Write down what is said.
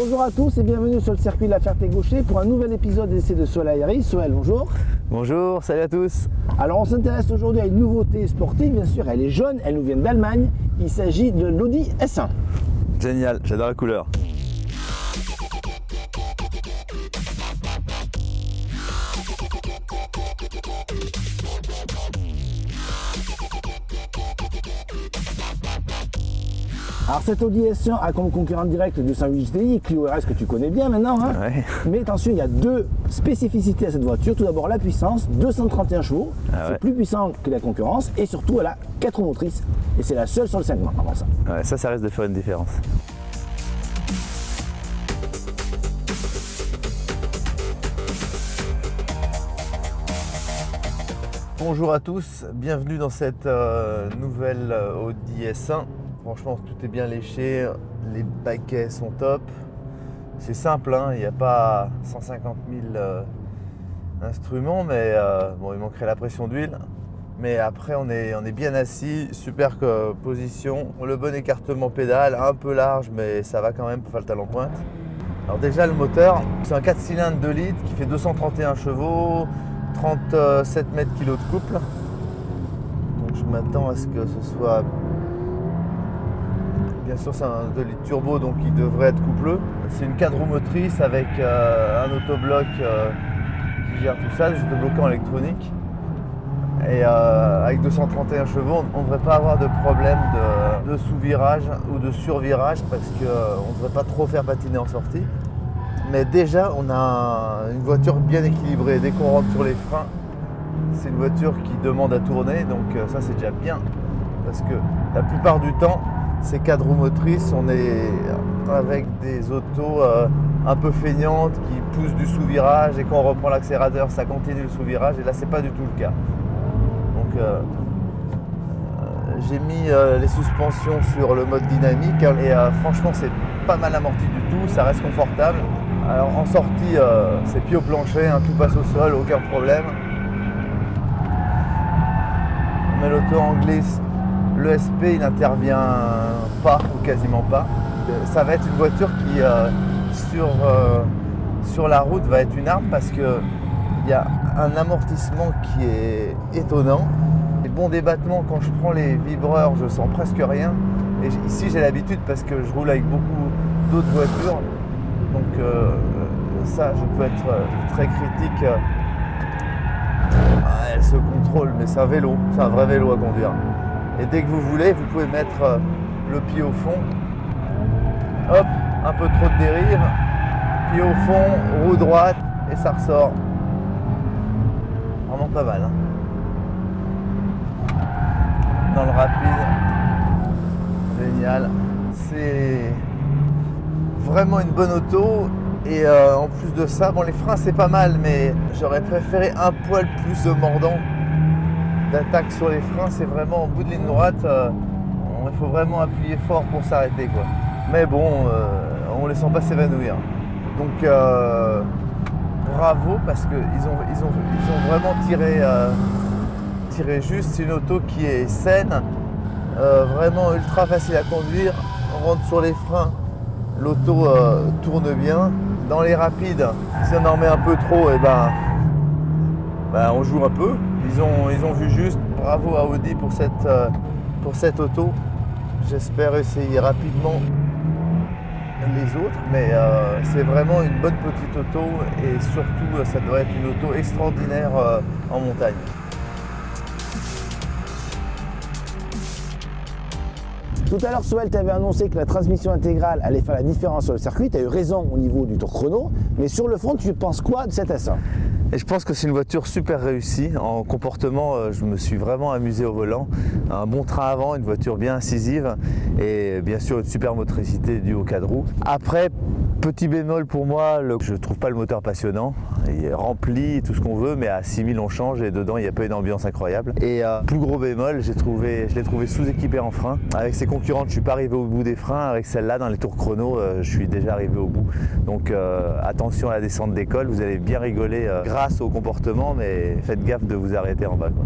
Bonjour à tous et bienvenue sur le circuit de la Ferté-Gaucher pour un nouvel épisode d'essai de Soel Aéri. Soel, bonjour. Bonjour, salut à tous. Alors on s'intéresse aujourd'hui à une nouveauté sportive, bien sûr, elle est jaune, elle nous vient d'Allemagne. Il s'agit de l'Audi S1. Génial, j'adore la couleur. Alors cet Audi S1 a comme concurrent direct du 108 GTI, Clio RS que tu connais bien maintenant. Ouais. Mais attention, il y a deux spécificités à cette voiture. Tout d'abord la puissance, 231 chevaux, c'est plus puissant que la concurrence et surtout elle a 4 roues motrices et c'est la seule sur le segment. Ouais, ça risque de faire une différence. Bonjour à tous, bienvenue dans cette nouvelle Audi S1. Franchement, tout est bien léché, les baquets sont top. C'est simple, hein, il n'y a pas 150 000 instruments, mais bon, il manquerait la pression d'huile. Mais après, on est bien assis, super position, le bon écartement pédale, un peu large, mais ça va quand même pour faire le talon pointe. Alors déjà, le moteur, c'est un 4 cylindres 2 litres qui fait 231 chevaux, 37 mètres kg de couple. Donc je m'attends à ce que ce soit... Bien sûr, c'est un 2 litres turbo, donc il devrait être coupleux. C'est une 4 roues motrices avec un autobloc qui gère tout ça, des autobloquants électroniques. Et avec 231 chevaux, on ne devrait pas avoir de problème de sous-virage ou de sur-virage parce qu'on ne devrait pas trop faire patiner en sortie. Mais déjà, on a une voiture bien équilibrée. Dès qu'on rentre sur les freins, c'est une voiture qui demande à tourner, donc ça c'est déjà bien. Parce que la plupart du temps, ces 4 roues motrices, on est avec des autos un peu feignantes qui poussent du sous-virage et quand on reprend l'accélérateur, ça continue le sous-virage et là c'est pas du tout le cas. Donc j'ai mis les suspensions sur le mode dynamique et franchement c'est pas mal amorti du tout, ça reste confortable. Alors en sortie, c'est pied au plancher, hein, tout passe au sol, aucun problème. On met l'auto en glisse. Le SP il n'intervient pas ou quasiment pas. Ça va être une voiture qui sur la route va être une arme parce qu'il y a un amortissement qui est étonnant. Les bons débattements, quand je prends les vibreurs, je sens presque rien. Et ici j'ai l'habitude parce que je roule avec beaucoup d'autres voitures. Donc ça je peux être très critique. Elle se contrôle mais c'est un vélo, c'est un vrai vélo à conduire. Et dès que vous voulez, vous pouvez mettre le pied au fond. Hop, un peu trop de dérive. Pied au fond, roue droite et ça ressort. Vraiment pas mal. Hein. Dans le rapide. Génial. C'est vraiment une bonne auto. Et en plus de ça, bon les freins c'est pas mal, mais j'aurais préféré un poil plus de mordant. D'attaque sur les freins, c'est vraiment en bout de ligne droite, il faut vraiment appuyer fort pour s'arrêter quoi. Mais bon, on les sent pas s'évanouir. Donc bravo parce qu'ils ont vraiment tiré juste. C'est une auto qui est saine, vraiment ultra facile à conduire. On rentre sur les freins, l'auto tourne bien. Dans les rapides, si on en met un peu trop, et ben on joue un peu. Ils ont vu juste. Bravo à Audi pour cette auto. J'espère essayer rapidement les autres, mais c'est vraiment une bonne petite auto et surtout ça doit être une auto extraordinaire en montagne. Tout à l'heure, Soel t'avait annoncé que la transmission intégrale allait faire la différence sur le circuit. Tu as eu raison au niveau du tour chrono, mais sur le fond, tu penses quoi de cette S1 ? Et je pense que c'est une voiture super réussie. En comportement, je me suis vraiment amusé au volant. Un bon train avant, une voiture bien incisive et bien sûr une super motricité due aux 4 roues. Après, petit bémol pour moi, je ne trouve pas le moteur passionnant. Il est rempli, tout ce qu'on veut, mais à 6000 on change et dedans il n'y a pas une ambiance incroyable. Et plus gros bémol, je l'ai trouvé sous-équipé en frein. Avec ses concurrentes, je ne suis pas arrivé au bout des freins. Avec celle-là, dans les tours chrono, je suis déjà arrivé au bout. Donc attention à la descente d'école, vous allez bien rigoler grâce au comportement, mais faites gaffe de vous arrêter en bas, quoi.